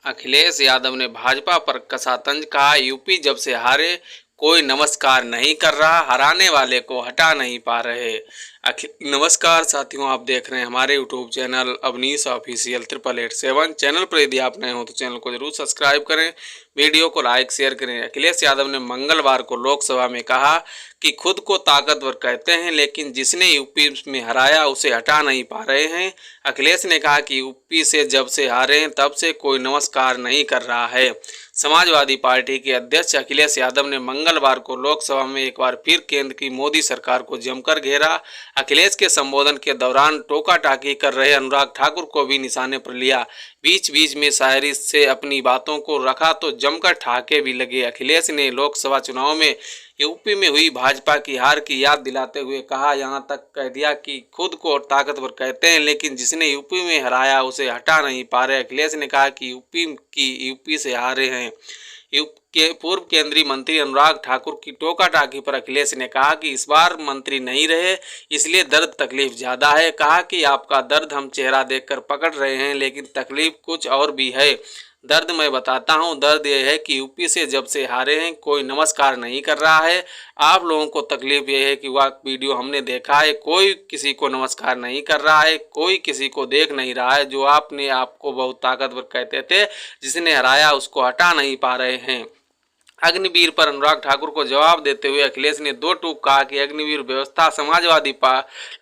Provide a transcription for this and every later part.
अखिलेश यादव ने भाजपा पर कसा तंज, कहा यूपी जब से हारे कोई नमस्कार नहीं कर रहा, हराने वाले को हटा नहीं पा रहे। नमस्कार साथियों, आप देख रहे हैं हमारे YouTube channel Avnish official 8887 channel पर यदि आप नए हो तो चैनल को जरूर सब्सक्राइब करें, वीडियो को लाइक शेयर करें। अखिलेश यादव ने मंगलवार को लोकसभा में कहा कि खुद को ताकतवर कहते हैं लेकिन जिसने यूपी में हराया उसे हटा नहीं पा रहे हैं। अखिलेश ने कहा कि यूपी से जब से हारे हैं तब से कोई नमस्कार नहीं कर रहा है। समाजवादी पार्टी के अध्यक्ष अखिलेश यादव ने मंगलवार को लोकसभा में एक बार फिर केंद्र की मोदी सरकार को जमकर घेरा। अखिलेश के संबोधन के दौरान टोका टाकी कर रहे अनुराग ठाकुर को भी निशाने पर लिया। बीच बीच में शायरी से अपनी बातों को रखा तो जमकर ठहाके भी लगे। अखिलेश ने लोकसभा चुनाव में यूपी में हुई भाजपा की हार की याद दिलाते हुए कहा, यहां तक कह दिया कि खुद को ताकतवर कहते हैं लेकिन जिसने यूपी में हराया उसे हटा नहीं पा रहे। अखिलेश ने कहा कि यूपी से हारे हैं। के पूर्व केंद्रीय मंत्री अनुराग ठाकुर की टोका टाकी पर अखिलेश ने कहा कि इस बार मंत्री नहीं रहे इसलिए दर्द तकलीफ ज्यादा है। कहा कि आपका दर्द हम चेहरा देखकर पकड़ रहे हैं लेकिन तकलीफ कुछ और भी है। दर्द मैं बताता हूं, दर्द यह है कि यूपी से जब से हारे हैं कोई नमस्कार नहीं कर रहा है। आप लोगों को तकलीफ यह है कि वह वीडियो हमने देखा है, कोई किसी को नमस्कार नहीं कर रहा है, कोई किसी को देख नहीं रहा है। जो आपने आपको बहुत ताकतवर कहते थे, जिसने हराया उसको हटा नहीं पा रहे हैं। अग्निवीर पर अनुराग ठाकुर को जवाब देते हुए अखिलेश ने दो टूक कहा कि अग्निवीर व्यवस्था समाजवादी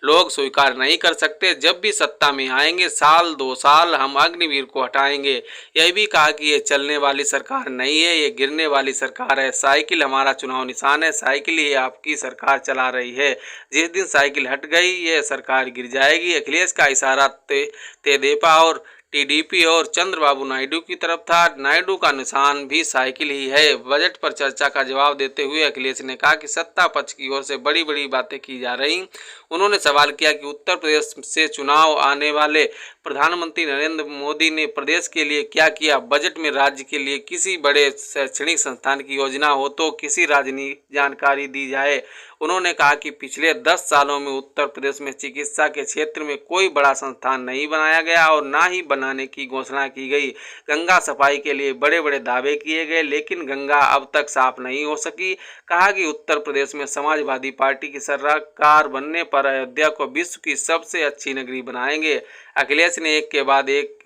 लोग स्वीकार नहीं कर सकते। जब भी सत्ता में आएंगे साल 2 साल हम अग्निवीर को हटाएंगे। यह भी कहा कि ये चलने वाली सरकार नहीं है, ये गिरने वाली सरकार है। साइकिल हमारा चुनाव निशान है, साइकिल ही आपकी सरकार चला रही है। जिस दिन साइकिल हट गई ये सरकार गिर जाएगी। अखिलेश का इशारा तेदेपा और टीडीपी और चंद्रबाबू नायडू की तरफ था। नायडू का निशान भी साइकिल ही है। बजट पर चर्चा का जवाब देते हुए अखिलेश ने कहा कि सत्ता पक्ष की ओर से बड़ी बड़ी बातें की जा रही। उन्होंने सवाल किया कि उत्तर प्रदेश से चुनाव आने वाले प्रधानमंत्री नरेंद्र मोदी ने प्रदेश के लिए क्या किया। बजट में राज्य के लिए किसी बड़े शैक्षणिक संस्थान की योजना हो तो किसी राजनीतिक जानकारी दी जाए। उन्होंने कहा कि पिछले 10 सालों में उत्तर प्रदेश में चिकित्सा के क्षेत्र में कोई बड़ा संस्थान नहीं बनाया गया और ना ही बनाने की घोषणा की गई। गंगा सफाई के लिए बड़े बड़े दावे किए गए लेकिन गंगा अब तक साफ नहीं हो सकी। कहा कि उत्तर प्रदेश में समाजवादी पार्टी की सरकार बनने पर अयोध्या को विश्व की सबसे अच्छी नगरी बनाएंगे। अखिलेश ने एक के बाद एक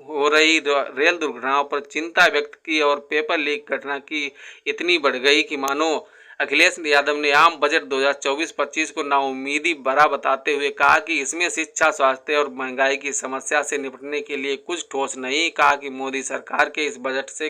हो रही रेल दुर्घटनाओं पर चिंता व्यक्त की और पेपर लीक घटना की इतनी बढ़ गई कि मानो अखिलेश यादव ने आम बजट 2024-25 को नाउम्मीदी भरा बताते हुए कहा कि इसमें शिक्षा, स्वास्थ्य और महंगाई की समस्या से निपटने के लिए कुछ ठोस नहीं। कहा कि मोदी सरकार के इस बजट से